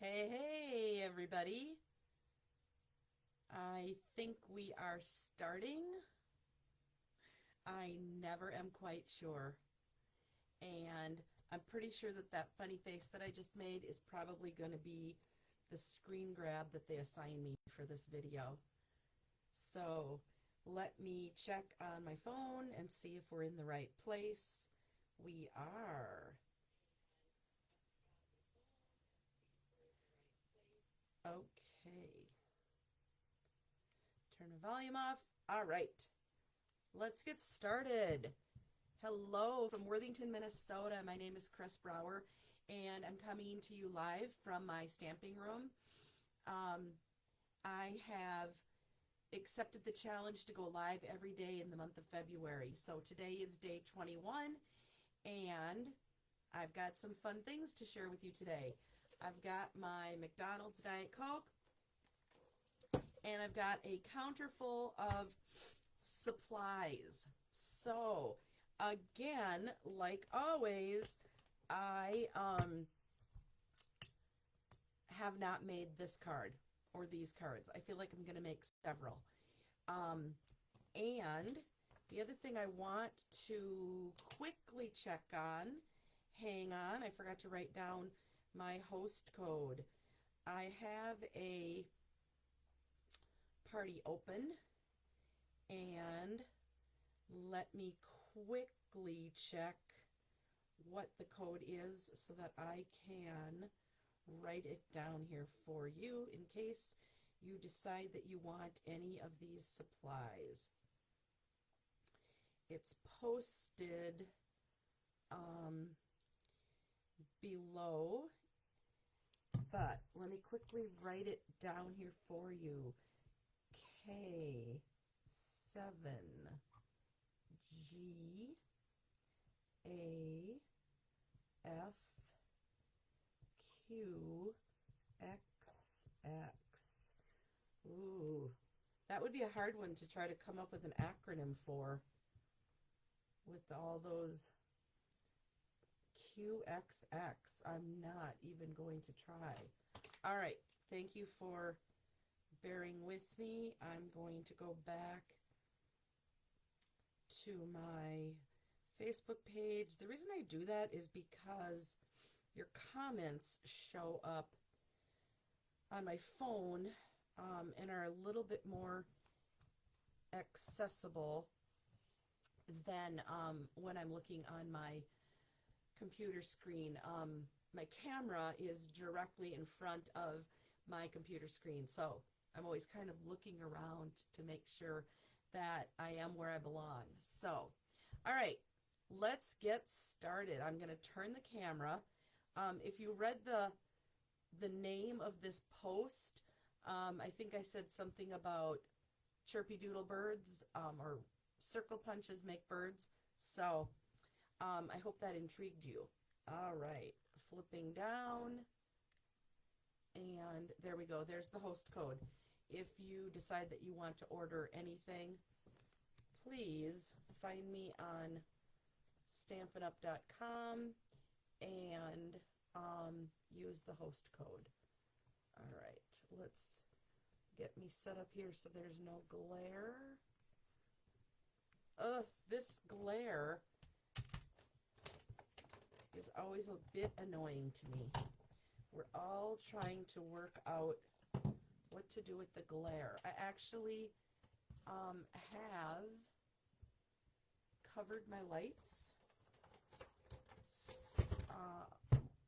Hey, everybody. I think we are starting. I never am quite sure. And I'm pretty sure that that funny face that I just made is probably going to be the screen grab that they assigned me for this video. So let me check on my phone and see if we're in the right place. We are. Okay. Turn the volume off. All right. Let's get started. Hello from Worthington, Minnesota. My name is Chris Brower, and I'm coming to you live from my stamping room. I have accepted the challenge to go live every day in the month of February. So today is day 21, and I've got some fun things to share with you today. I've got my McDonald's Diet Coke, and I've got a counter full of supplies. So, again, like always, I have not made this card or these cards. I feel like I'm going to make several. And the other thing I want to quickly check on, hang on, I forgot to write down my host code. I have a party open, and let me quickly check what the code is so that I can write it down here for you in case you decide that you want any of these supplies. It's posted below, but let me quickly write it down here for you. K7G A F Q X X. Ooh, that would be a hard one to try to come up with an acronym for, with all those QXX. I'm not even going to try. All right, thank you for bearing with me. I'm going to go back to my Facebook page. The reason I do that is because your comments show up on my phone and are a little bit more accessible than when I'm looking on my computer screen. My camera is directly in front of my computer screen, so I'm always kind of looking around to make sure that I am where I belong. So, all right, let's get started. I'm going to turn the camera. If you read the name of this post, I think I said something about Chirpy Doodle Birds, or circle punches make birds. So I hope that intrigued you. All right, flipping down, and there we go. There's the host code. If you decide that you want to order anything, please find me on stampinup.com and use the host code. All right, let's get me set up here so there's no glare. This glare is always a bit annoying to me. We're all trying to work out what to do with the glare. I actually have covered my lights.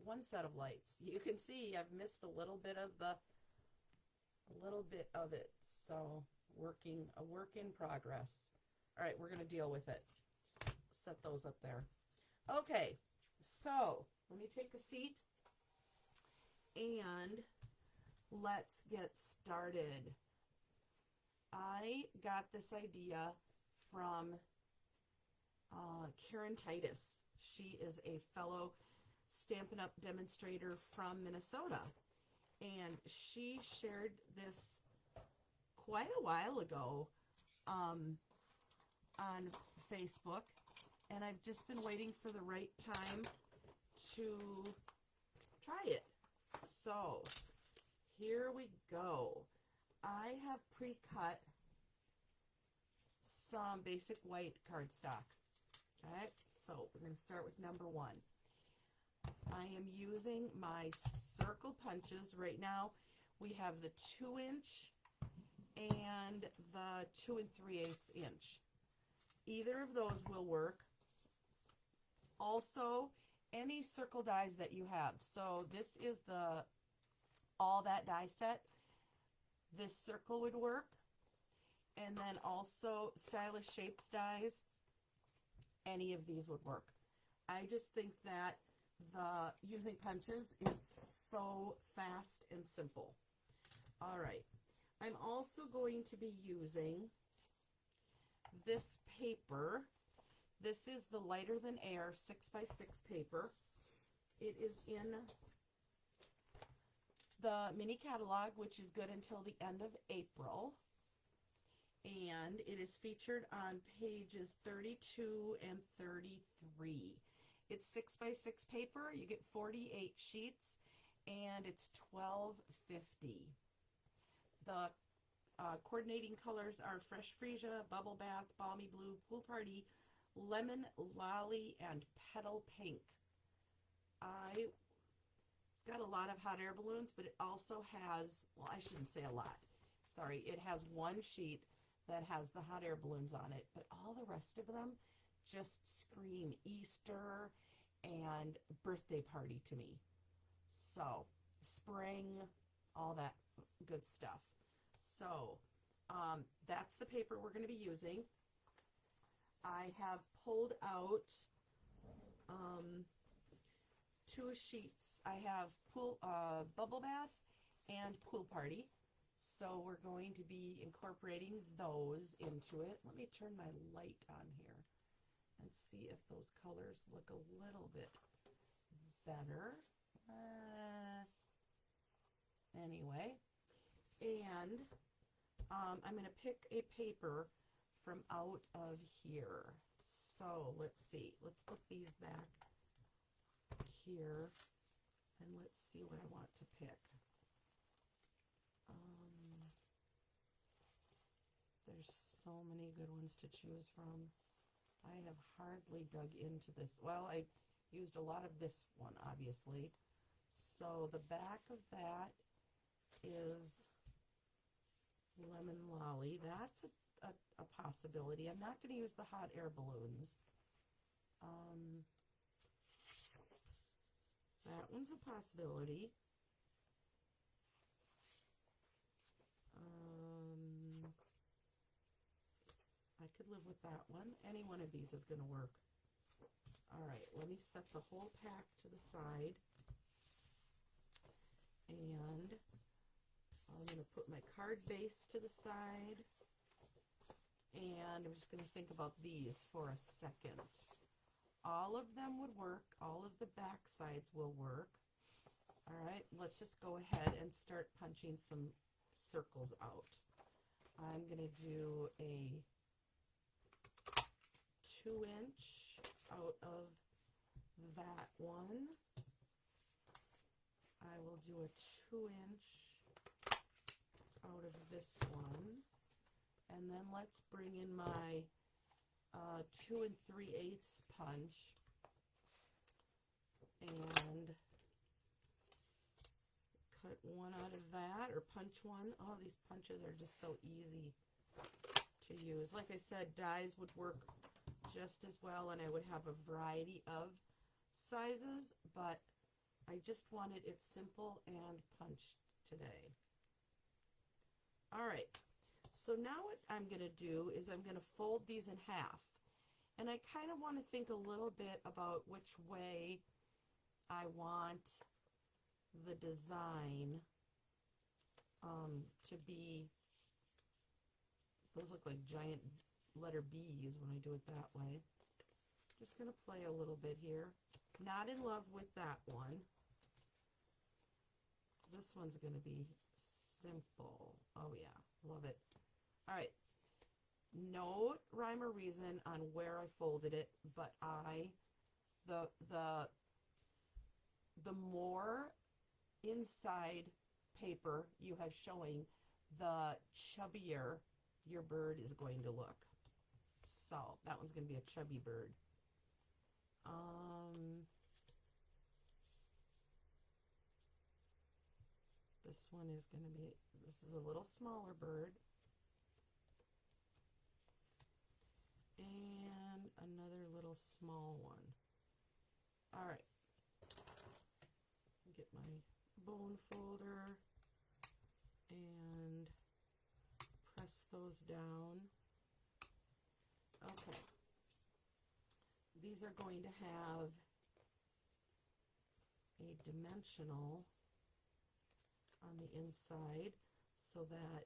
One set of lights. You can see I've missed a little bit of it. So a work in progress. All right, we're going to deal with it. Set those up there. Okay, so let me take a seat and let's get started. I got this idea from Karen Titus. She is a fellow Stampin' Up! Demonstrator from Minnesota, and she shared this quite a while ago on Facebook, and I've just been waiting for the right time to try it. So here we go. I have pre-cut some basic white cardstock. Okay, so we're going to start with number 1. I am using my circle punches. Right now we have the 2-inch and the 2 3/8 inch. Either of those will work. Also, any circle dies that you have. So this is the All That die set. This circle would work. And then also Stylish Shapes dies. Any of these would work. I just think that the using punches is so fast and simple. All right. I'm also going to be using this paper. This is the Lighter Than Air 6x6 paper. It is in the mini catalog, which is good until the end of April. And it is featured on pages 32 and 33. It's 6x6 paper. You get 48 sheets, and it's $12.50. The coordinating colors are Fresh Freesia, Bubble Bath, Balmy Blue, Pool Party, Lemon Lolly, and Petal Pink. It's got a lot of hot air balloons, but it also has, well, I shouldn't say a lot. Sorry, it has one sheet that has the hot air balloons on it, but all the rest of them just scream Easter and birthday party to me. So, spring, all that good stuff. So, that's the paper we're going to be using. I have pulled out 2 sheets. I have Bubble Bath and Pool Party. So we're going to be incorporating those into it. Let me turn my light on here and see if those colors look a little bit better. Anyway, and I'm going to pick a paper from out of here. So let's see. Let's put these back here, and let's see what I want to pick. There's so many good ones to choose from. I have hardly dug into this. Well, I used a lot of this one, obviously. So the back of that is Lemon Lolly. That's a possibility. I'm not going to use the hot air balloons. That one's a possibility. I could live with that one. Any one of these is going to work. All right, let me set the whole pack to the side. And I'm going to put my card base to the side. And I'm just going to think about these for a second. All of them would work. All of the back sides will work. All right, let's just go ahead and start punching some circles out. I'm going to do a 2-inch out of that one. I will do a 2-inch out of this one. And then let's bring in my 2 3/8 punch. And cut one out of that, or punch one. Oh, these punches are just so easy to use. Like I said, dies would work just as well, and I would have a variety of sizes, but I just wanted it simple and punched today. All right, so now what I'm going to do is I'm going to fold these in half, and I kind of want to think a little bit about which way I want the design to be. Those look like giant letter B's when I do it that way. Just going to play a little bit here. Not in love with that one. This one's going to be simple. Oh yeah, love it. All right. No rhyme or reason on where I folded it, but the more inside paper you have showing, the chubbier your bird is going to look. So that one's going to be a chubby bird. This one is going to be, this is a little smaller bird. And another little small one. All right. Get my bone folder and press those down. Okay. These are going to have a dimensional on the inside so that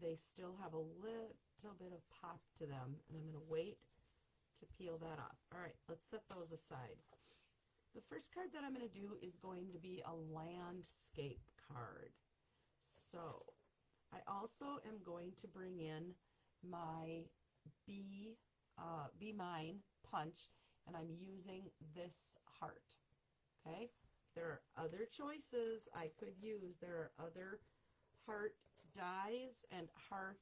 they still have a little bit of pop to them, and I'm going to wait to peel that off. All right, let's set those aside. The first card that I'm going to do is going to be a landscape card. So I also am going to bring in my Be Mine punch, and I'm using this heart. Okay, there are other choices I could use. There are other heart dies and heart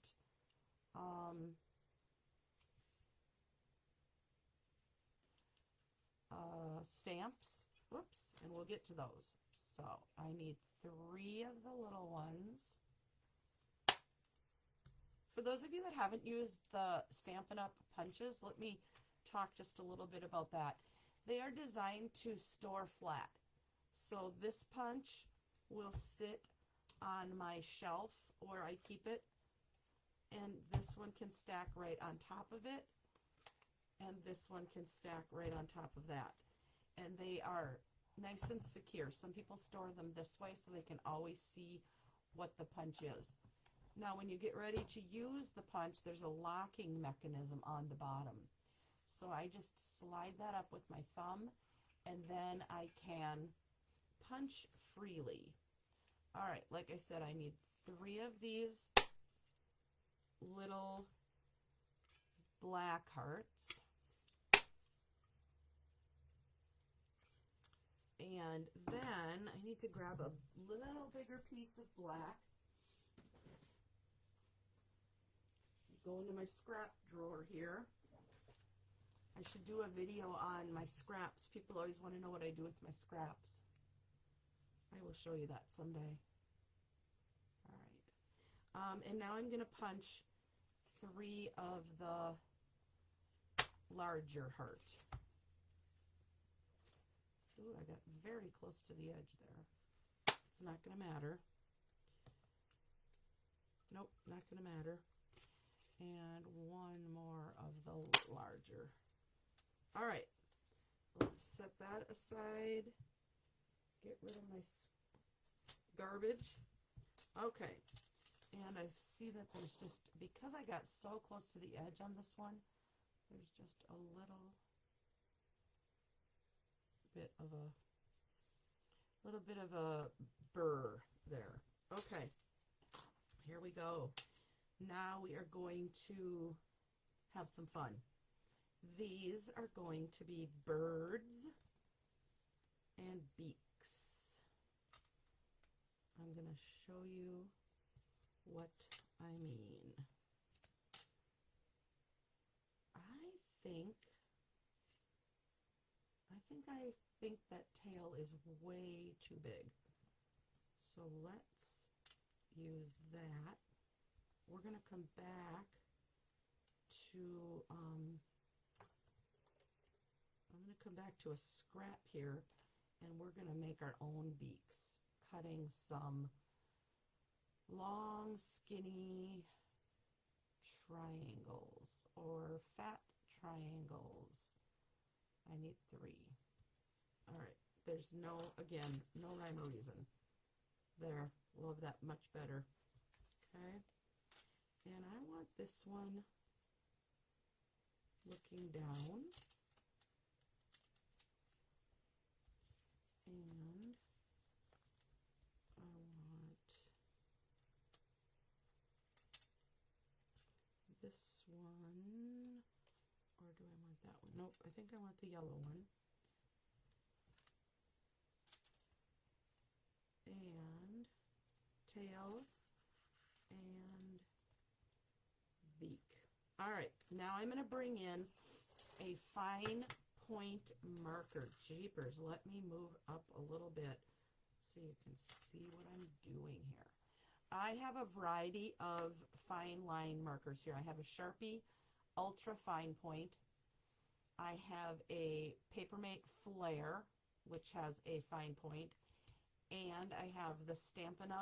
stamps. Whoops, and we'll get to those. So I need 3 of the little ones. For those of you that haven't used the Stampin' Up! Punches, let me talk just a little bit about that. They are designed to store flat. So this punch will sit on my shelf where I keep it, and this one can stack right on top of it, and this one can stack right on top of that. And they are nice and secure. Some people store them this way so they can always see what the punch is. Now when you get ready to use the punch, there's a locking mechanism on the bottom. So I just slide that up with my thumb, and then I can punch freely. All right, like I said, I need 3 of these little black hearts. And then I need to grab a little bigger piece of black. Go into my scrap drawer here. I should do a video on my scraps. People always want to know what I do with my scraps. I will show you that someday. All right. And now I'm going to punch 3 of the larger heart. Ooh, I got very close to the edge there. It's not going to matter. Nope, not going to matter. And 1 more of the larger. All right, let's set that aside. Get rid of my garbage. Okay, and I see that there's just, because I got so close to the edge on this one, there's just a little bit of a burr there. Okay, here we go. Now we are going to have some fun. These are going to be birds and beaks. I'm going to show you what I mean. I think that tail is way too big. So let's use that. We're going to come back to, I'm going to come back to a scrap here, and we're going to make our own beaks, cutting some long, skinny triangles or fat triangles. I need 3. All right, there's no, again, no rhyme or reason. There, love that much better. Okay, and I want this one looking down. And I want this one, or do I want that one? Nope, I think I want the yellow one. tail and beak. All right, now I'm going to bring in a fine point marker. Jeepers, let me move up a little bit so you can see what I'm doing here. I have a variety of fine line markers here. I have a Sharpie Ultra Fine Point. I have a Papermate Flare, which has a fine point, and I have the Stampin'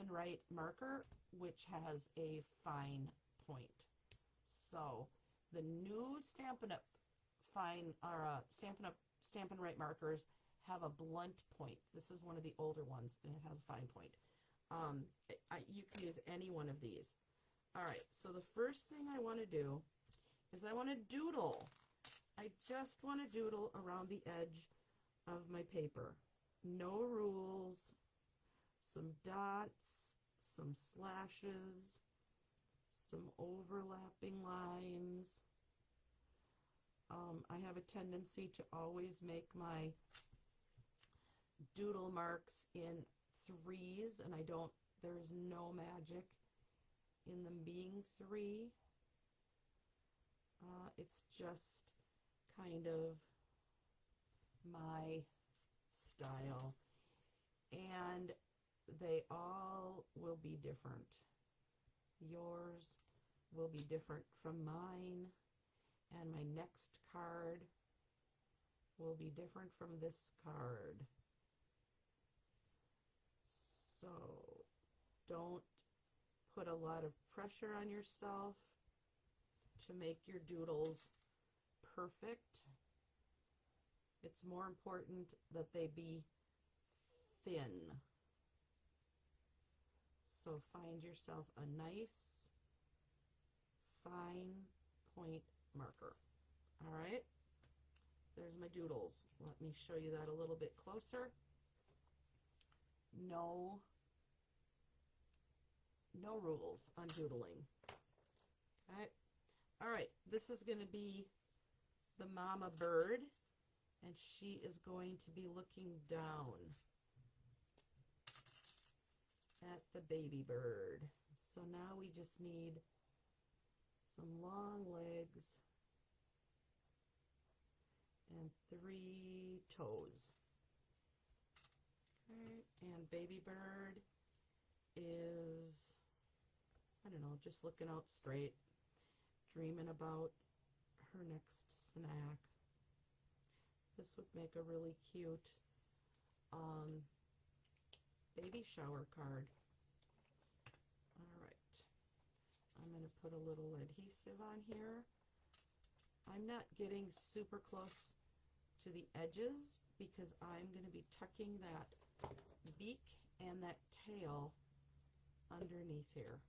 Right marker, which has a fine point. So the new Stampin' Right markers have a blunt point. This is one of the older ones, and it has a fine point. You can use any one of these. All right, so the first thing I want to do is I want to doodle. I just want to doodle around the edge of my paper. No rules, some dots, some slashes, some overlapping lines. I have a tendency to always make my doodle marks in threes, and there is no magic in them being three. It's just kind of my style, and they all will be different. Yours will be different from mine, and my next card will be different from this card. So don't put a lot of pressure on yourself to make your doodles perfect. It's more important that they be thin. So find yourself a nice, fine point marker. All right, there's my doodles. Let me show you that a little bit closer. No rules on doodling. Okay. All right, this is going to be the mama bird, and she is going to be looking down at the baby bird. So now we just need some long legs and 3 toes. Okay, and baby bird is, I don't know, just looking out straight, dreaming about her next snack. This would make a really cute baby shower card. All right, I'm going to put a little adhesive on here. I'm not getting super close to the edges because I'm going to be tucking that beak and that tail underneath here.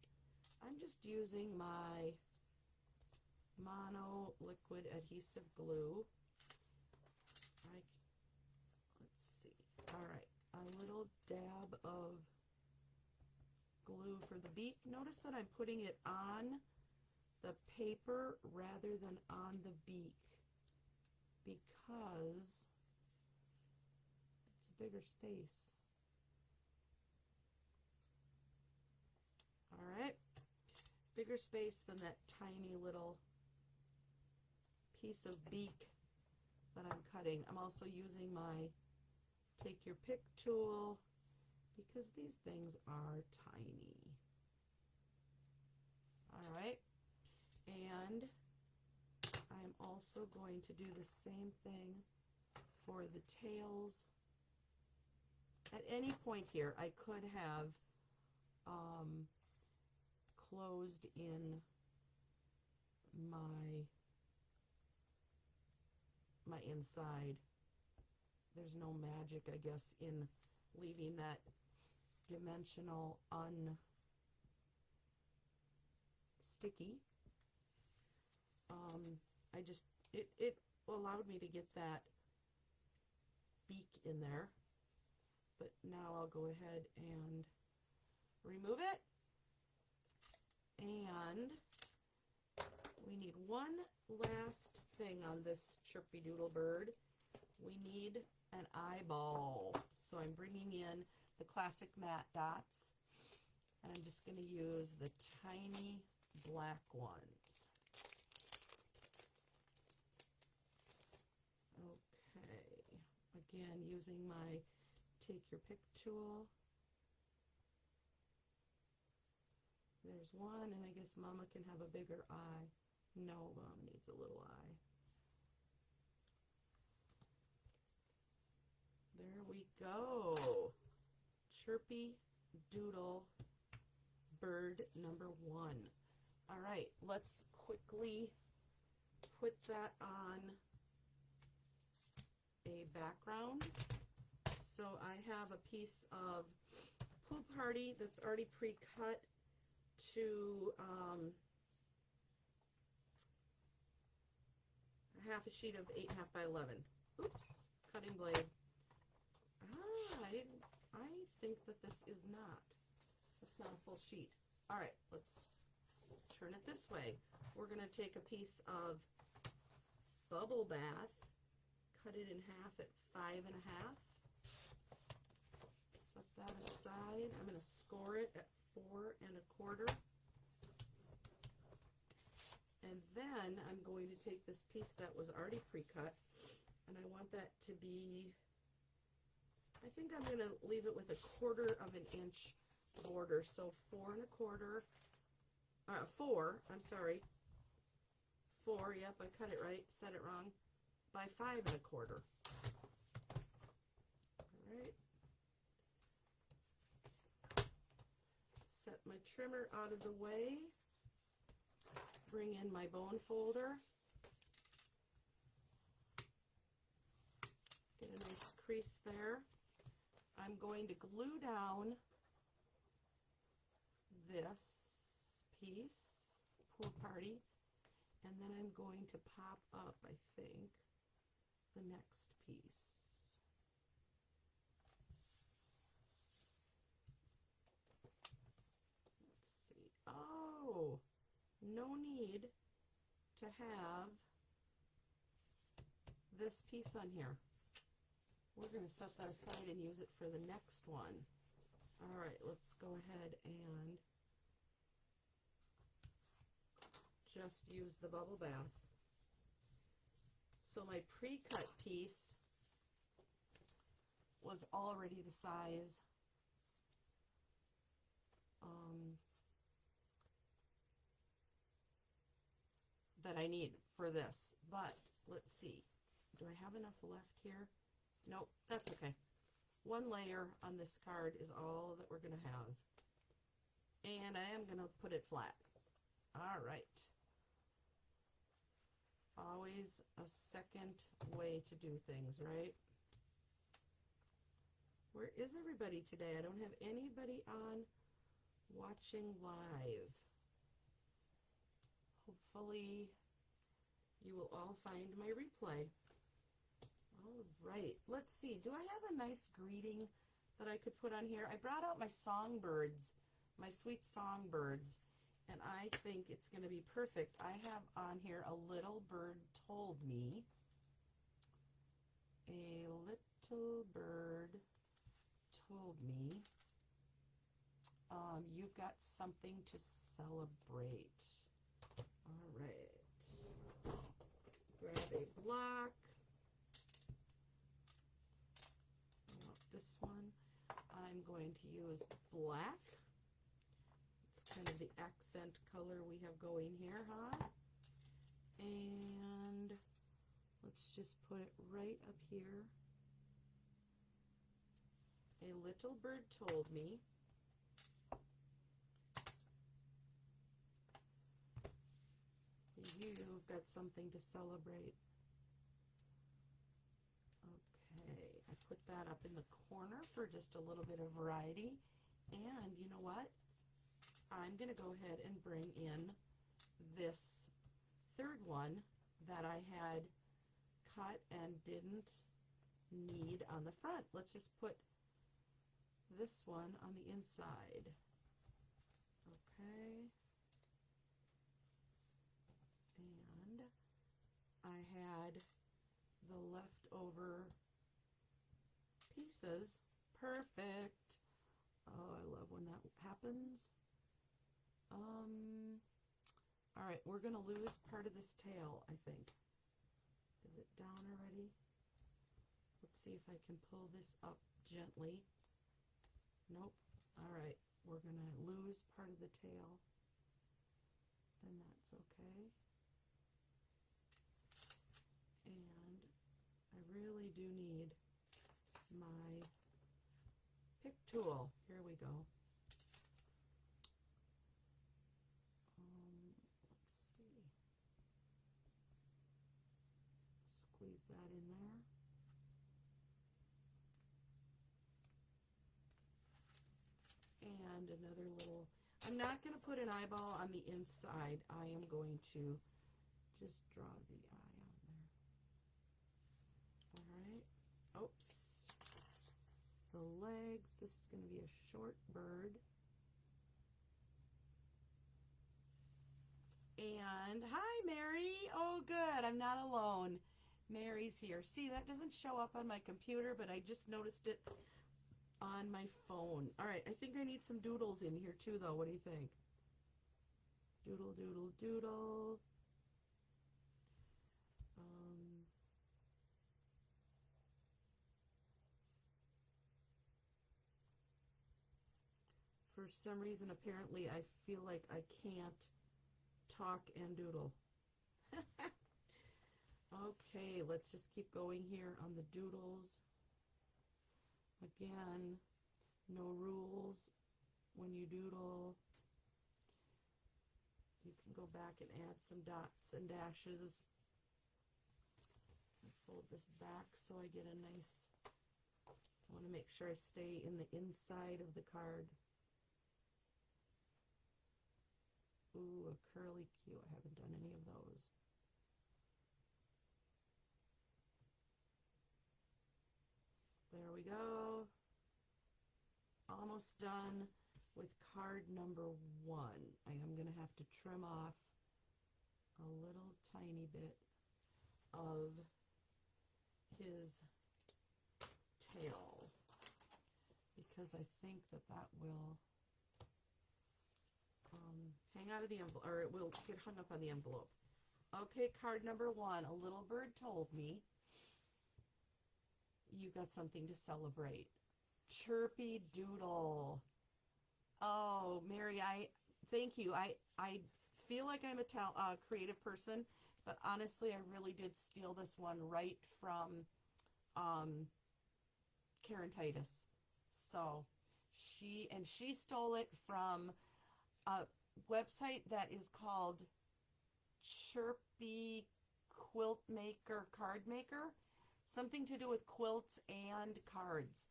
I'm just using my mono liquid adhesive glue. Let's see. All right, a little dab of glue for the beak. Notice that I'm putting it on the paper rather than on the beak because it's a bigger space. All right, bigger space than that tiny little piece of beak that I'm cutting. I'm also using my take your pick tool because these things are tiny. All right, and I'm also going to do the same thing for the tails. At any point here, I could have closed in my inside. There's no magic, I guess, in leaving that dimensional unsticky. It allowed me to get that beak in there, but now I'll go ahead and remove it. And we need one last thing on this Chirpy Doodle Bird. We need an eyeball. So I'm bringing in the classic matte dots. And I'm just going to use the tiny black ones. Okay, again, using my take your pick tool. There's one, and I guess Mama can have a bigger eye. No, Mom needs a little eye. There we go. Chirpy Doodle Bird number 1. All right, let's quickly put that on a background. So I have a piece of Pool Party that's already pre-cut to half a sheet of 8.5 by 11. Oops, cutting blade. I think that this is not. It's not a full sheet. All right, let's turn it this way. We're going to take a piece of Bubble Bath, cut it in half at 5.5. Set that aside. I'm going to score it at 4.25. And then I'm going to take this piece that was already pre-cut, and I want that to be, I think I'm going to leave it with 1/4 of an inch border. So 4 1/4, 4, I'm sorry, 4, yep, I cut it right, said it wrong, by 5 1/4. All right. Set my trimmer out of the way. Bring in my bone folder. Get a nice crease there. I'm going to glue down this piece, Pool Party, and then I'm going to pop up, I think, the next piece. Let's see. Oh, no need to have this piece on here. We're going to set that aside and use it for the next one. All right, let's go ahead and just use the Bubble Bath. So my pre-cut piece was already the size that I need for this, but let's see. Do I have enough left here? Nope, that's okay. One layer on this card is all that we're going to have. And I am going to put it flat. All right. Always a second way to do things, right? Where is everybody today? I don't have anybody on watching live. Hopefully you will all find my replay. All right, let's see. Do I have a nice greeting that I could put on here? I brought out my songbirds, my sweet songbirds, and I think it's going to be perfect. I have on here a little bird told me. A little bird told me. You've got something to celebrate. All right. Grab a block. This one, I'm going to use black. It's kind of the accent color we have going here, huh? And let's just put it right up here. A little bird told me. You've got something to celebrate. Okay, I put that up in the corner for just a little bit of variety. And you know what? I'm going to go ahead and bring in this third one that I had cut and didn't need on the front. Let's just put this one on the inside. Okay. And I had the leftover pieces. Perfect. Oh, I love when that happens. All right, we're going to lose part of this tail, I think. Is it down already? Let's see if I can pull this up gently. Nope. All right, we're going to lose part of the tail, and that's okay. And I really do need my pick tool. Here we go. Let's see. Squeeze that in there. And another little, I'm not going to put an eyeball on the inside. I am going to just draw the eye on there. All right. Oops. The legs. This is going to be a short bird. And hi, Mary. Oh, good. I'm not alone. Mary's here. See, that doesn't show up on my computer, but I just noticed it on my phone. All right, I think I need some doodles in here too, though. What do you think? Doodle, doodle, doodle. For some reason, apparently, I feel like I can't talk and doodle. Okay, let's just keep going here on the doodles. Again, no rules when you doodle. You can go back and add some dots and dashes. I fold this back so I get a nice, I want to make sure I stay in the inside of the card. Ooh, a curly Q. I haven't done any of those. There we go. Almost done with card number 1. I am going to have to trim off a little tiny bit of his tail because I think that that will hang out of the envelope, or it will get hung up on the envelope. Okay, card number 1. A little bird told me you got something to celebrate. Chirpy Doodle. Oh, Mary, I thank you. I feel like I'm a creative person, but honestly, I really did steal this one right from Karen Titus. So she stole it from a website that is called Chirpy Quilt Maker Card Maker. Something to do with quilts and cards.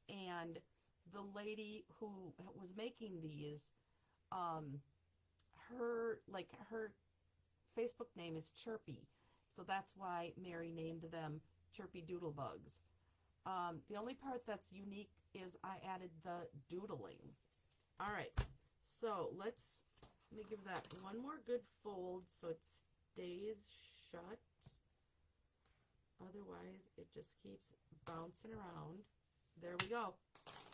And the lady who was making these, her Facebook name is Chirpy. So that's why Mary named them Chirpy Doodle Bugs. The only part that's unique is I added the doodling. All right, so let me give that one more good fold so it stays shut. Otherwise, it just keeps bouncing around. There we go.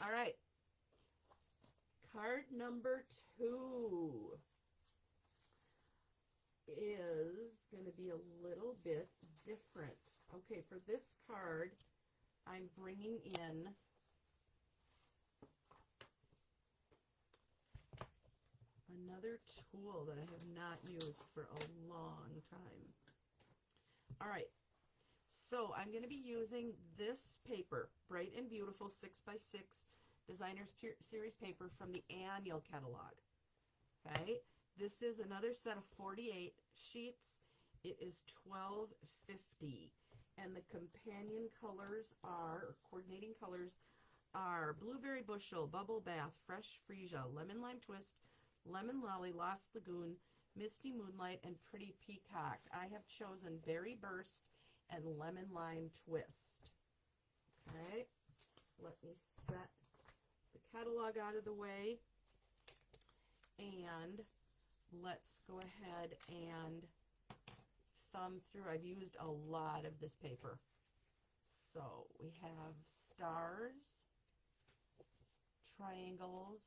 All right. Card number 2 is going to be a little bit different. Okay, for this card, I'm bringing in another tool that I have not used for a long time. All right. So I'm going to be using this paper, Bright and Beautiful 6x6 Designer's Series paper from the annual catalog. Okay, this is another set of 48 sheets. It is $12.50, and the companion colors are, or coordinating colors are Blueberry Bushel, Bubble Bath, Fresh Freesia, Lemon Lime Twist, Lemon Lolly, Lost Lagoon, Misty Moonlight, and Pretty Peacock. I have chosen Berry Burst and Lemon Lime Twist. Okay, let me set the catalog out of the way, and let's go ahead and thumb through. I've used a lot of this paper. So we have stars, triangles.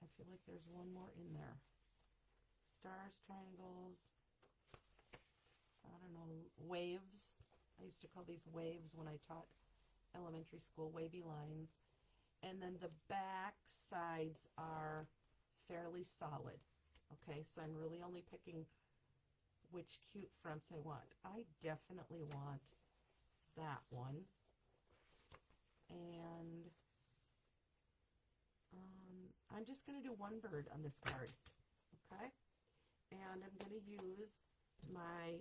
I feel like there's one more in there. Stars, triangles, I don't know, waves. I used to call these waves when I taught elementary school, wavy lines. And then the back sides are fairly solid. Okay, so I'm really only picking which cute fronts I want. I definitely want that one. And I'm just going to do one bird on this card. Okay? And I'm going to use my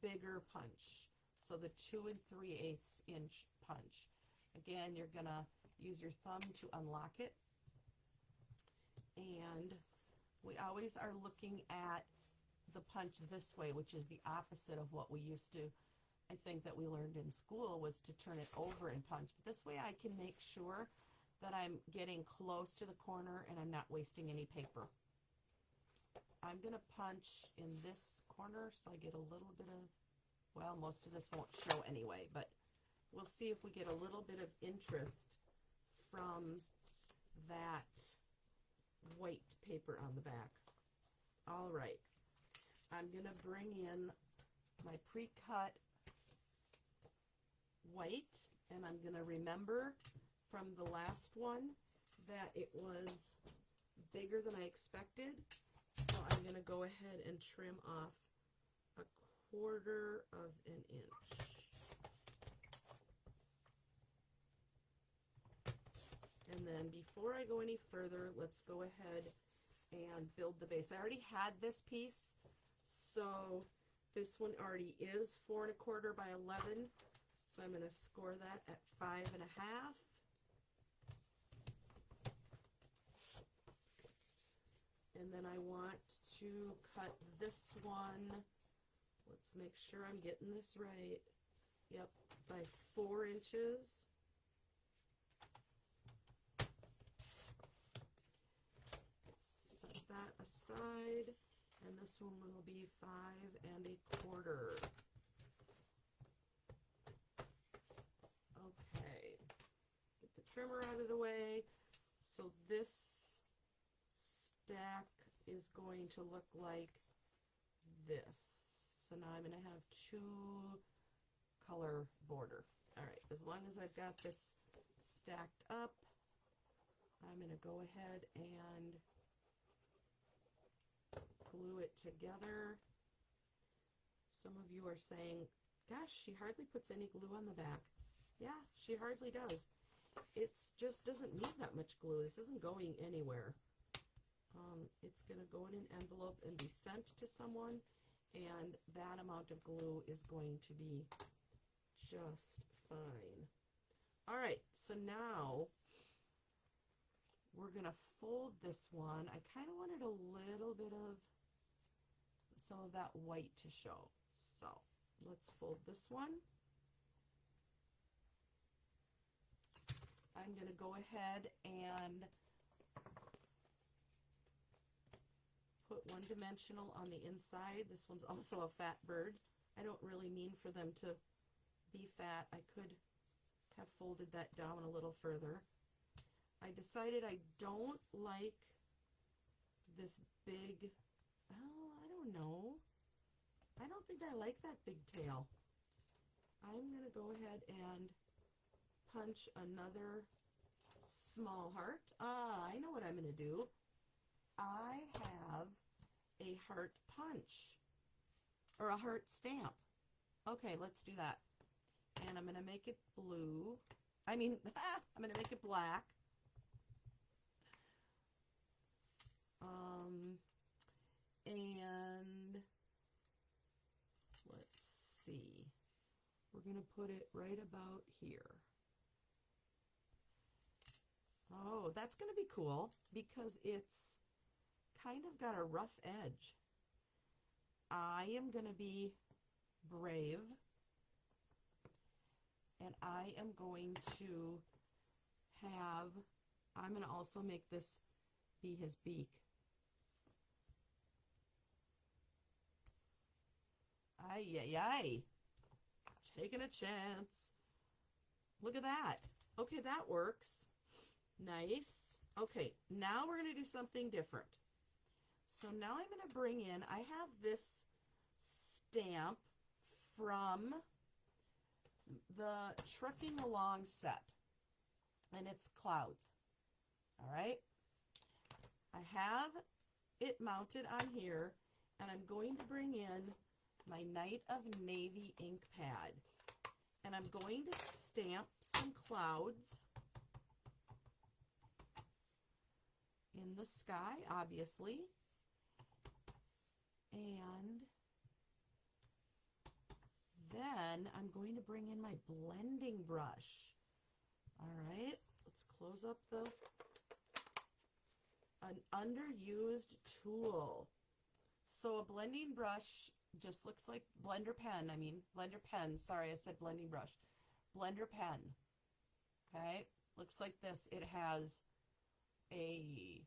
bigger punch. So the 2 3/8 inch punch. Again, you're going to use your thumb to unlock it. And we always are looking at the punch this way, which is the opposite of what we used to, I think that we learned in school, was to turn it over and punch. But this way I can make sure that I'm getting close to the corner and I'm not wasting any paper. I'm going to punch in this corner so I get a little bit of, well, most of this won't show anyway, but we'll see if we get a little bit of interest from that white paper on the back. All right. I'm going to bring in my pre-cut white, and I'm going to remember from the last one that it was bigger than I expected. So I'm going to go ahead and trim off 1/4 of an inch. And then before I go any further, let's go ahead and build the base. I already had this piece, so this one already is 4 1/4 by 11. So I'm going to score that at 5 1/2. And then I want to cut this one, let's make sure I'm getting this right, yep, by 4 inches. Set that aside, and this one will be 5 1/4. Okay, get the trimmer out of the way. So this stack is going to look like this. So now I'm going to have 2 color border. All right, as long as I've got this stacked up, I'm going to go ahead and glue it together. Some of you are saying, gosh, she hardly puts any glue on the back. Yeah, she hardly does. It just doesn't need that much glue. This isn't going anywhere. It's going to go in an envelope and be sent to someone, and that amount of glue is going to be just fine. All right, so now we're going to fold this one. I kind of wanted a little bit of some of that white to show. So let's fold this one. I'm going to go ahead and put one dimensional on the inside. This one's also a fat bird. I don't really mean for them to be fat. I could have folded that down a little further. I decided I don't like this big, oh, I don't know. I don't think I like that big tail. I'm going to go ahead and punch another small heart. I know what I'm going to do. I have a heart punch, or a heart stamp. Okay, let's do that. And I'm going to make it blue. I'm going to make it black. And let's see. We're going to put it right about here. Oh, that's going to be cool because it's kind of got a rough edge. I am going to be brave, and I am going to have, I'm going to also make this be his beak. Ay, ay, ay. Taking a chance. Look at that. Okay, that works. Nice. Okay, now we're going to do something different. So now I'm going to bring in, I have this stamp from the Trucking Along set, and it's clouds. All right. I have it mounted on here, and I'm going to bring in my Night of Navy ink pad, and I'm going to stamp some clouds in the sky, obviously, and then I'm going to bring in my blending brush. All right, let's close up an underused tool. So a blending brush just looks like blender pen. Sorry, I said blending brush. Blender pen. Okay, looks like this. It has a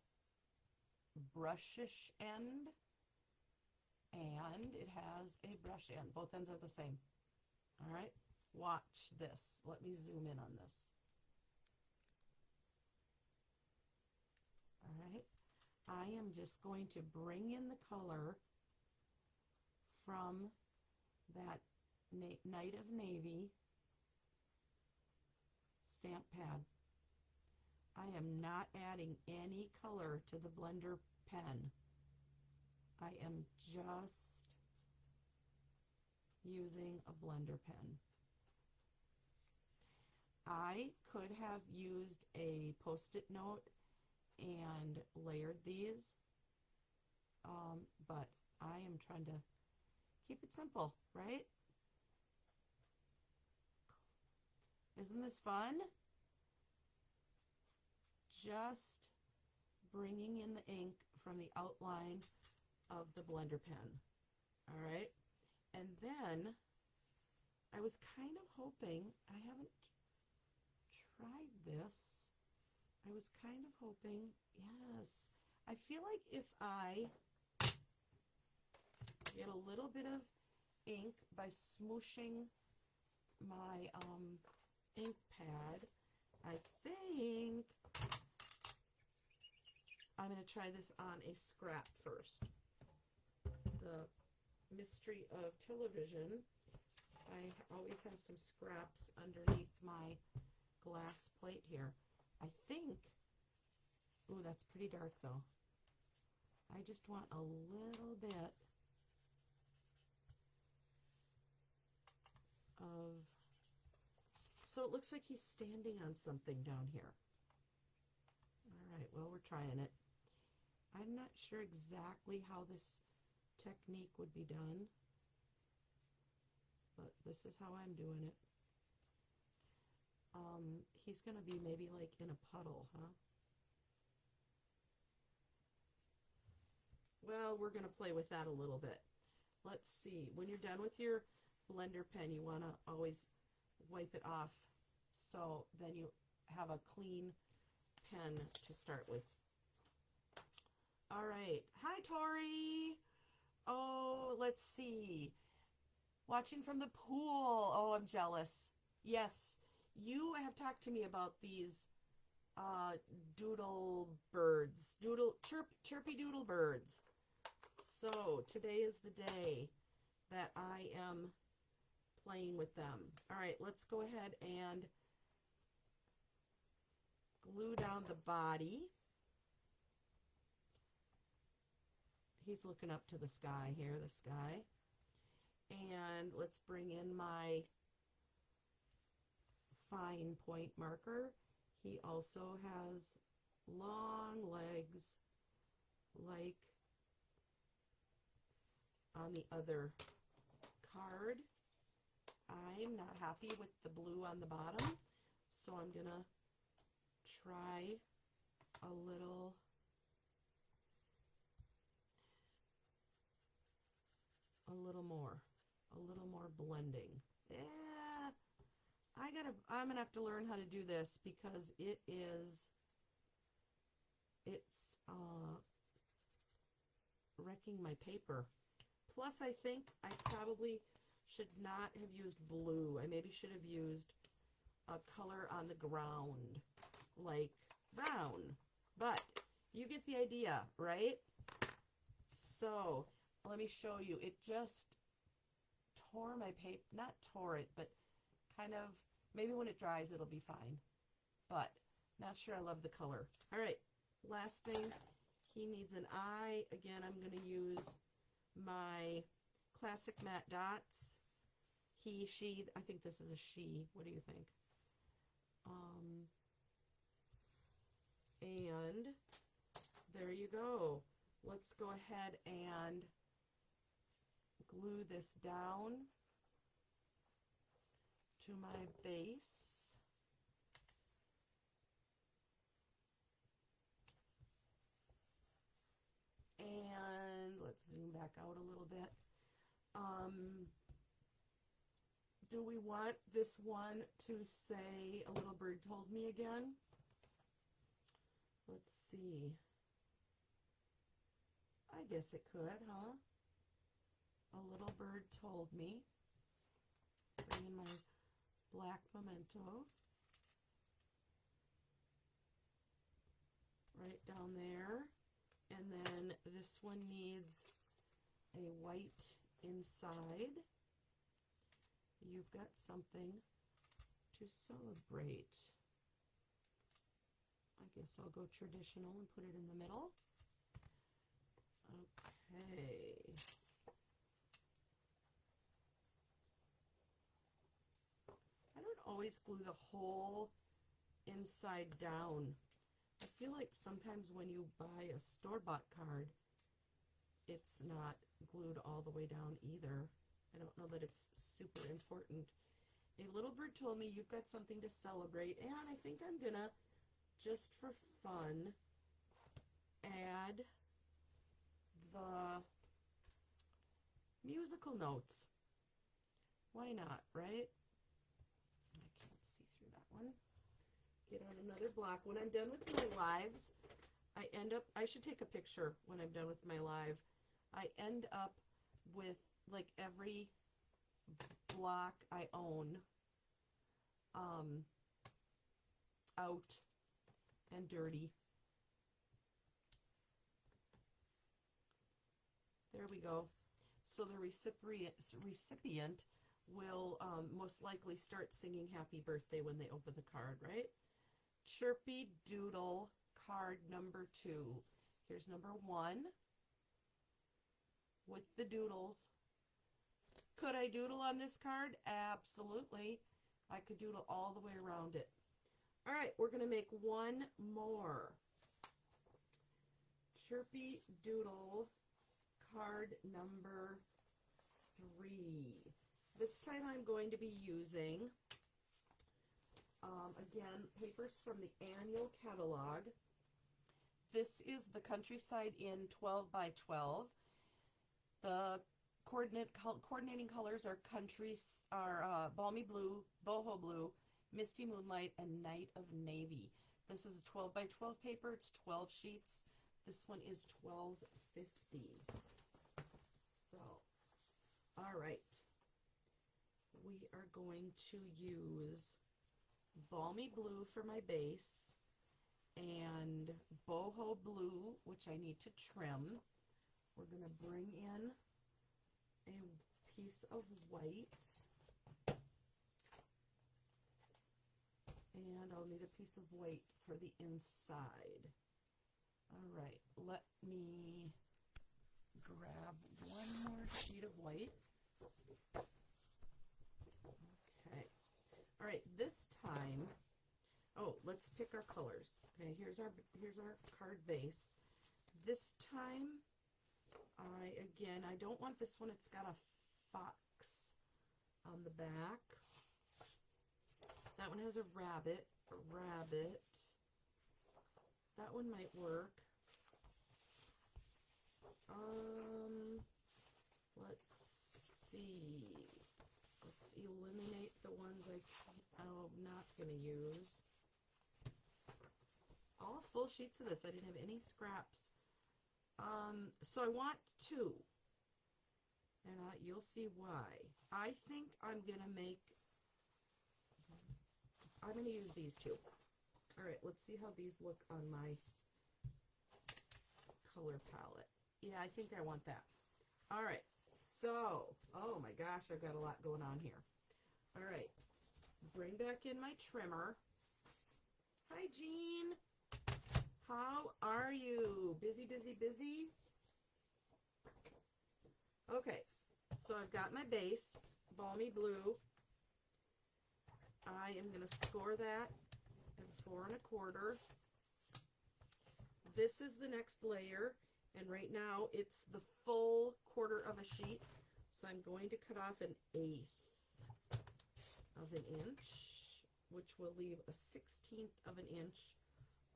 brushish end and it has a brush end. Both ends are the same. All right, watch this. Let me zoom in on this. All right, I am just going to bring in the color from that Night of Navy stamp pad. I am not adding any color to the blender pen. I am just using a blender pen. I could have used a post-it note and layered these, but I am trying to keep it simple, right? Isn't this fun? Just bringing in the ink from the outline of the blender pen. All right, and then I was kind of hoping, I haven't tried this, I was kind of hoping, yes, I feel like if I get a little bit of ink by smooshing my ink pad, I think I'm going to try this on a scrap first. The mystery of television, I always have some scraps underneath my glass plate here. I think, ooh, that's pretty dark though. I just want a little bit of, so it looks like he's standing on something down here. All right, well, we're trying it. I'm not sure exactly how this technique would be done, but this is how I'm doing it. He's going to be maybe like in a puddle, huh? Well, we're going to play with that a little bit. Let's see. When you're done with your blender pen, you want to always wipe it off so then you have a clean pen to start with. All right. Hi, Tori. Oh, let's see. Watching from the pool. Oh, I'm jealous. Yes, you have talked to me about these doodle birds. Chirpy Doodle Birds. So today is the day that I am playing with them. All right, let's go ahead and glue down the body. He's looking up to the sky here, the sky. And let's bring in my fine point marker. He also has long legs like on the other card. I'm not happy with the blue on the bottom, so I'm gonna try a little more blending. Yeah, I'm gonna have to learn how to do this because it's wrecking my paper. Plus, I think I probably should not have used blue. I maybe should have used a color on the ground, like brown. But you get the idea, right? So let me show you. It just tore my paper, not tore it, but kind of, maybe when it dries it'll be fine. But not sure I love the color. All right, last thing, he needs an eye. Again, I'm going to use my classic matte dots. He, she, I think this is a she. What do you think? And there you go. Let's go ahead and glue this down to my base. And let's zoom back out a little bit. Do we want this one to say "A Little Bird Told Me" again? Let's see. I guess it could, huh? A little bird told me. Bring in my black memento. Right down there. And then this one needs a white inside. You've got something to celebrate. I guess I'll go traditional and put it in the middle. Okay. I don't always glue the whole inside down. I feel like sometimes when you buy a store-bought card, it's not glued all the way down either. I don't know that it's super important. A little bird told me you've got something to celebrate, and I think I'm gonna, just for fun, add the musical notes. Why not, right? I can't see through that one. Get on another block. When I'm done with my lives, I should take a picture when I'm done with my live. I end up with like every block I own out and dirty. There we go. So the recipient will most likely start singing happy birthday when they open the card, right? Chirpy Doodle card number 2. Here's number 1 with the doodles. Could I doodle on this card? Absolutely. I could doodle all the way around it. All right, we're going to make one more. Chirpy Doodle card number 3. This time I'm going to be using, again, papers from the annual catalog. This is the Countryside in 12 by 12. The coordinating colors are Balmy Blue, Boho Blue, Misty Moonlight, and Night of Navy. This is a 12 by 12 paper. It's 12 sheets. This one is $12.50. So, all right. We are going to use Balmy Blue for my base and Boho Blue, which I need to trim. We're going to bring in a piece of white, and I'll need a piece of white for the inside. All right, let me grab one more sheet of white. Okay. All right, this time, oh, let's pick our colors. Okay, here's our card base. This time, I don't want this one. It's got a fox on the back. That one has a rabbit. That one might work. Let's see. Let's eliminate the ones I'm not going to use. All full sheets of this. I didn't have any scraps. So I want 2. And you'll see why. I think I'm going to make I'm going to use these two. All right, let's see how these look on my color palette. Yeah, I think I want that. All right, so, oh my gosh, I've got a lot going on here. All right, bring back in my trimmer. Hi, Jean. How are you? Busy, busy, busy? Okay, so I've got my base, Balmy Blue. I am going to score that at 4 1/4. This is the next layer, and right now it's the full 1/4 of a sheet, so I'm going to cut off 1/8 of an inch, which will leave a 1/16 of an inch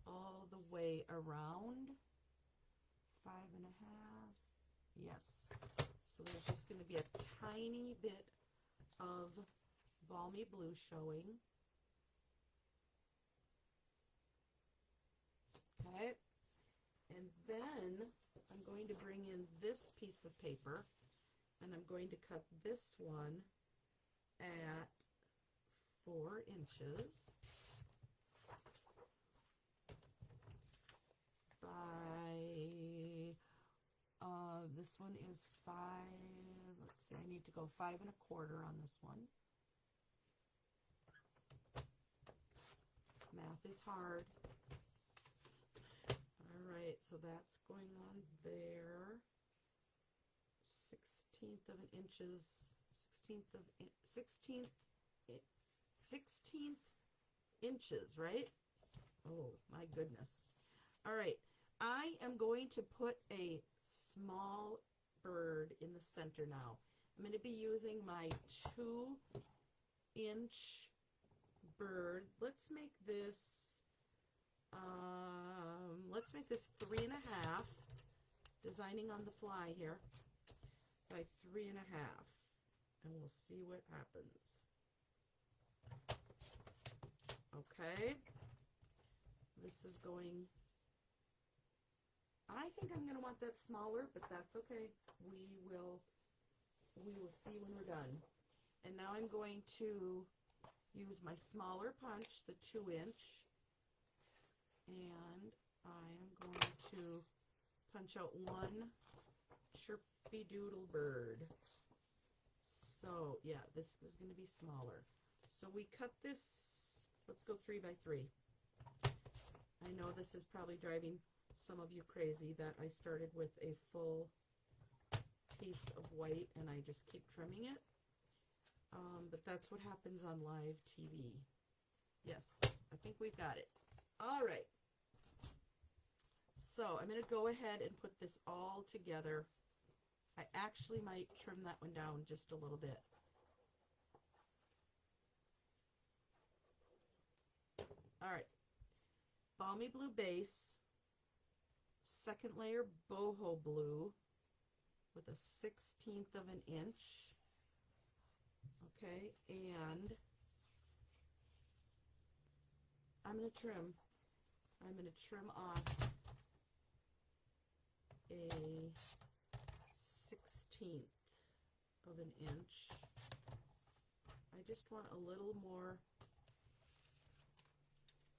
all the way around. 5 1/2. Yes. So there's just going to be a tiny bit of Balmy Blue showing. Okay. And then I'm going to bring in this piece of paper, and I'm going to cut this one at 4 inches by, this one is 5, let's see, I need to go 5 1/4 on this one. Math is hard. All right, so that's going on there. 16th of an inches, 16th inches, right? Oh my goodness. All right, I am going to put a small bird in the center now. I'm going to be using my 2-inch bird. Let's make this 3 1/2, designing on the fly here, by 3 1/2, and we'll see what happens. Okay, this is going, I think I'm going to want that smaller, but that's okay. We will see when we're done. And now I'm going to use my smaller punch, the 2-inch, and I am going to punch out one Chirpy Doodle Bird. So yeah, this is going to be smaller. So we cut this, let's go 3 by 3. I know this is probably driving some of you crazy that I started with a full piece of white and I just keep trimming it. But that's what happens on live TV. Yes, I think we've got it. All right. So I'm going to go ahead and put this all together. I actually might trim that one down just a little bit. All right. Balmy Blue base. Second layer boho blue with a 1/16 of an inch. Okay, and I'm going to trim off a 1/16 of an inch. I just want a little more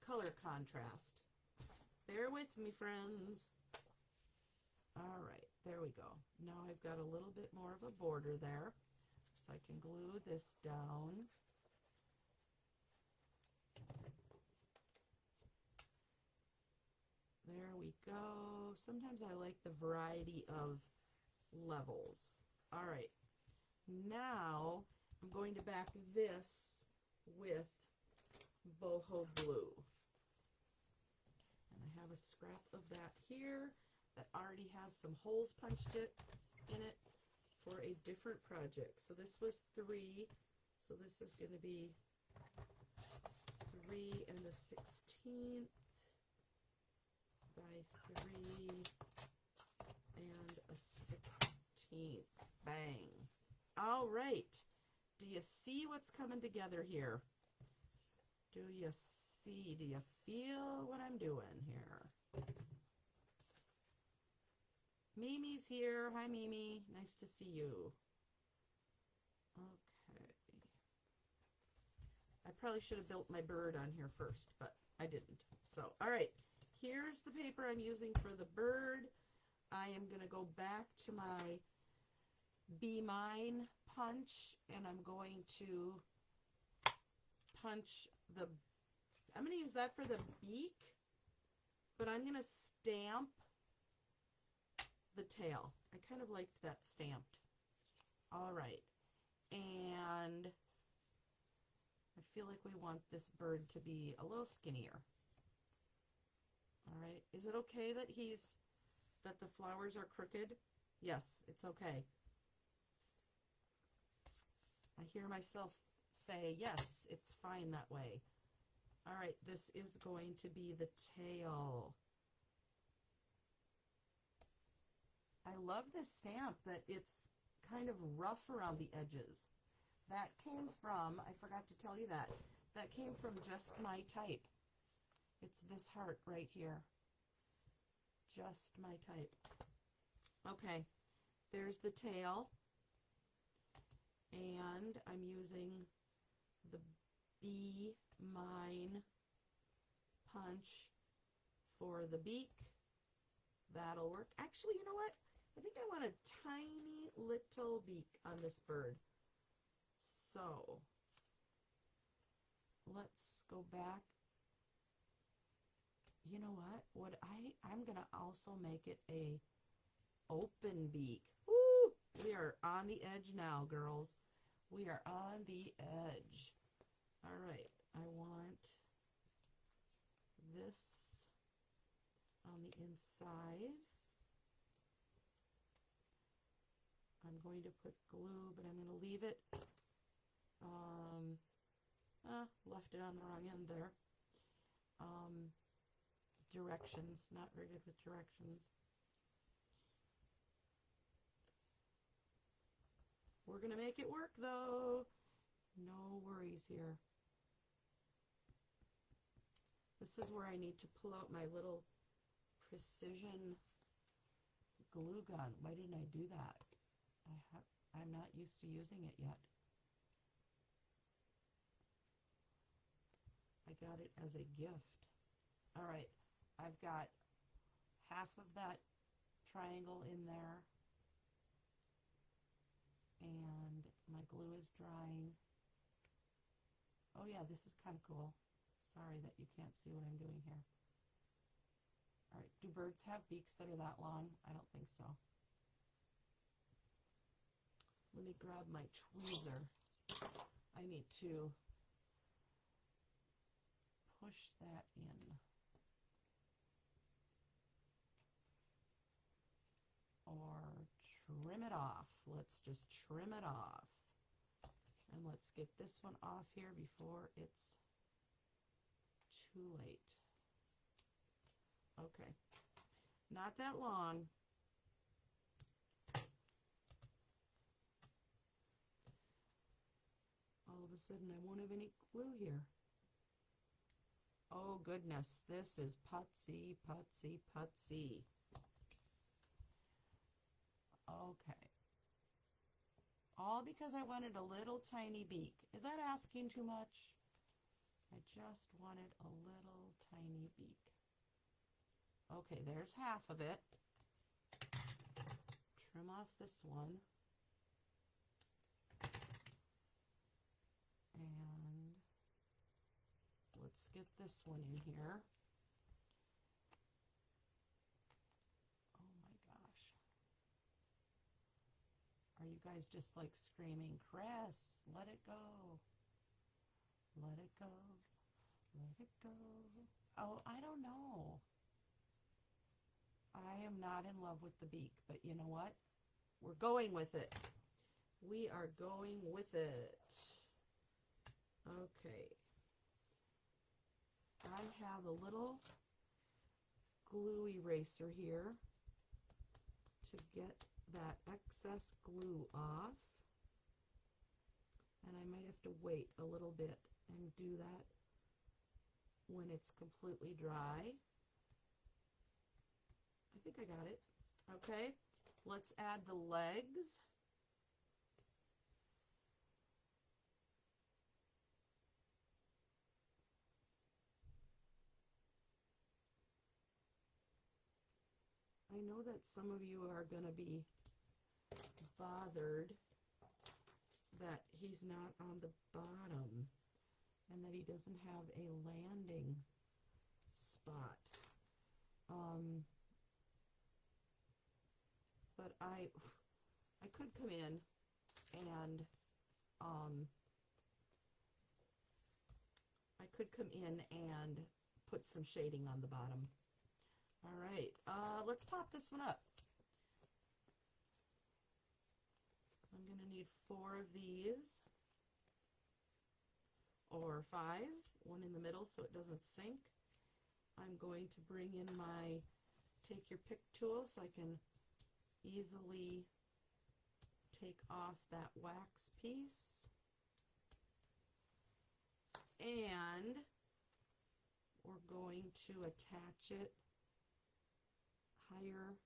color contrast. Bear with me, friends. All right, there we go. Now I've got a little bit more of a border there, so I can glue this down. There we go. Sometimes I like the variety of levels. All right, now I'm going to back this with boho blue. And I have a scrap of that here that already has some holes punched in it for a different project. So this was 3, so this is going to be 3 1/16 by 3 1/16. Bang. All right. Do you see what's coming together here? Do you see? Do you feel what I'm doing here? Mimi's here. Hi, Mimi. Nice to see you. Okay. I probably should have built my bird on here first, but I didn't. So, all right, here's the paper I'm using for the bird. I am going to go back to my Be Mine punch, and I'm going to punch the, I'm going to use that for the beak, but I'm going to stamp the tail. I kind of liked that stamped. All right, and I feel like we want this bird to be a little skinnier. All right, is it okay that the flowers are crooked? Yes, it's okay. I hear myself say, yes, it's fine that way. All right, this is going to be the tail. I love this stamp that it's kind of rough around the edges. That came from, I forgot to tell you that came from Just My Type. It's this heart right here. Just My Type. Okay, there's the tail. And I'm using the Be Mine punch for the beak. That'll work. Actually, you know what? I think I want a tiny little beak on this bird. So let's go back. You know what? I'm gonna also make it a open beak. Woo! We are on the edge now, girls. We are on the edge. All right, I want this on the inside. I'm going to put glue, but I'm going to leave it. Left it on the wrong end there. Directions, not very good with directions. We're going to make it work, though. No worries here. This is where I need to pull out my little precision glue gun. Why didn't I do that? I'm not used to using it yet. I got it as a gift. All right, I've got half of that triangle in there, and my glue is drying. Oh yeah, this is kind of cool. Sorry that you can't see what I'm doing here. All right, do birds have beaks that are that long? I don't think so. Let me grab my tweezer. I need to push that in. Or trim it off. Let's just trim it off. And let's get this one off here before it's too late. Okay. Not that long. All of a sudden I won't have any glue here. Oh goodness, this is putsy, putsy, putsy. Okay. All because I wanted a little tiny beak. Is that asking too much? I just wanted a little tiny beak. Okay, there's half of it. Trim off this one. And let's get this one in here. Oh my gosh. Are you guys just like screaming, Chris, let it go. Let it go. Let it go. Oh, I don't know. I am not in love with the beak, but you know what? We're going with it. We are going with it. Okay. I have a little glue eraser here to get that excess glue off. And I might have to wait a little bit and do that when it's completely dry. I think I got it. Okay, let's add the legs. I know that some of you are going to be bothered that he's not on the bottom and that he doesn't have a landing spot. But I could come in and put some shading on the bottom. All right, let's pop this one up. I'm going to need 4 of these, or 5, one in the middle so it doesn't sink. I'm going to bring in my take your pick tool so I can easily take off that wax piece. And we're going to attach it higher.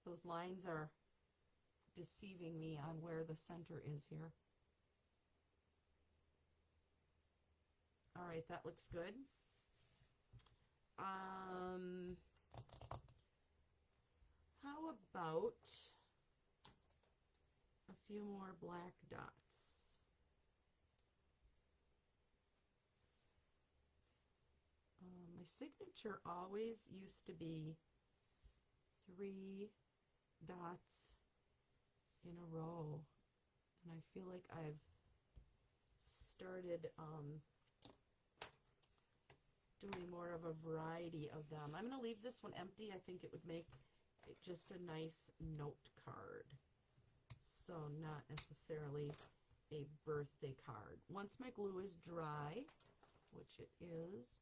Those lines are deceiving me on where the center is here. All right, that looks good. How about a few more black dots? My signature always used to be 3 dots in a row, and I feel like I've started doing more of a variety of them. I'm going to leave this one empty. I think it would make it just a nice note card, so not necessarily a birthday card. Once my glue is dry, which it is,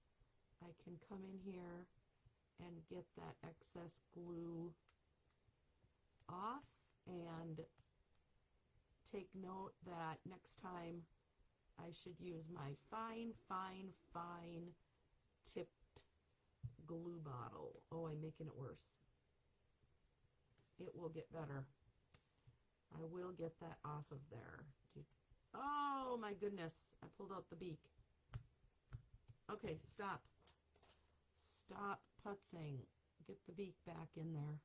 I can come in here and get that excess glue off, and take note that next time I should use my fine tipped glue bottle. Oh, I'm making it worse. It will get better. I will get that off of there. Oh my goodness, I pulled out the beak. Okay, stop. Stop putzing. Get the beak back in there.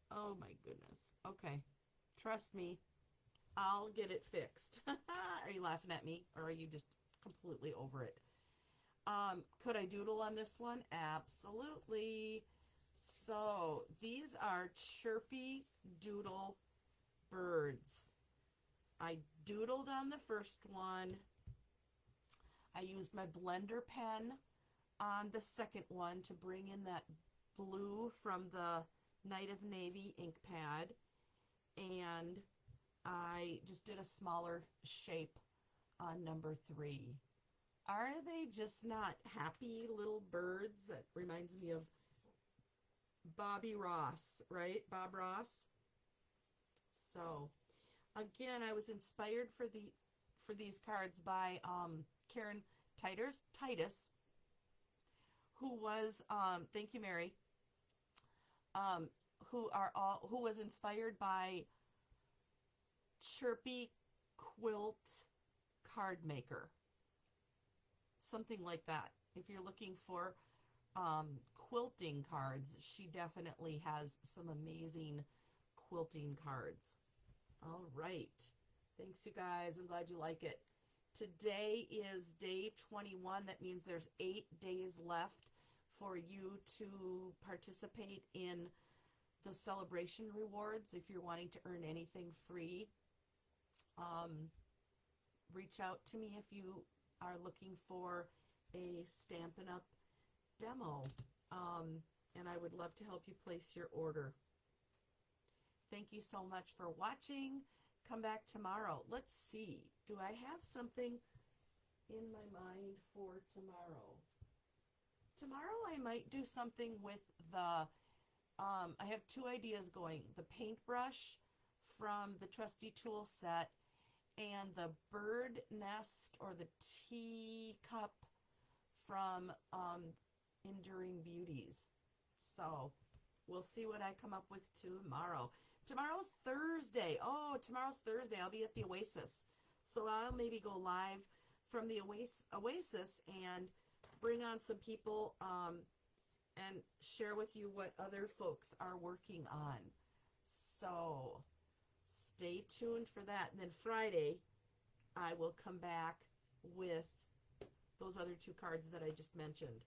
Oh my goodness. Okay, trust me, I'll get it fixed. Are you laughing at me, or are you just completely over it? Could I doodle on this one? Absolutely. So these are Chirpy Doodle Birds. I doodled on the first one. I used my blender pen on the second one to bring in that blue from the Night of Navy ink pad, and I just did a smaller shape on number 3. Are they just not happy little birds? That reminds me of Bobby Ross, right? Bob Ross. So again, I was inspired for these cards by Karen Titus, who was thank you, Mary. Who was inspired by Chirpy Quilt Card Maker, something like that. If you're looking for quilting cards, she definitely has some amazing quilting cards. All right, thanks you guys. I'm glad you like it. Today is day 21. That means there's 8 days left for you to participate in the celebration rewards. If you're wanting to earn anything free, reach out to me if you are looking for a Stampin' Up! Demo, and I would love to help you place your order. Thank you so much for watching. Come back tomorrow. Let's see. Do I have something in my mind for tomorrow? Tomorrow I might do something with the, I have 2 ideas going. The paintbrush from the Trusty Tool set and the bird nest or the teacup from Enduring Beauties. So we'll see what I come up with tomorrow. Tomorrow's Thursday. Oh, tomorrow's Thursday. I'll be at the Oasis. So I'll maybe go live from the Oasis and bring on some people and share with you what other folks are working on. So stay tuned for that. And then Friday, I will come back with those other two cards that I just mentioned.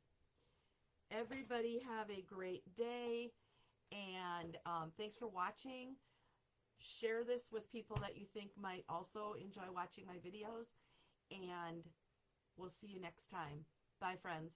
Everybody have a great day, and thanks for watching. Share this with people that you think might also enjoy watching my videos, and we'll see you next time. Bye, friends.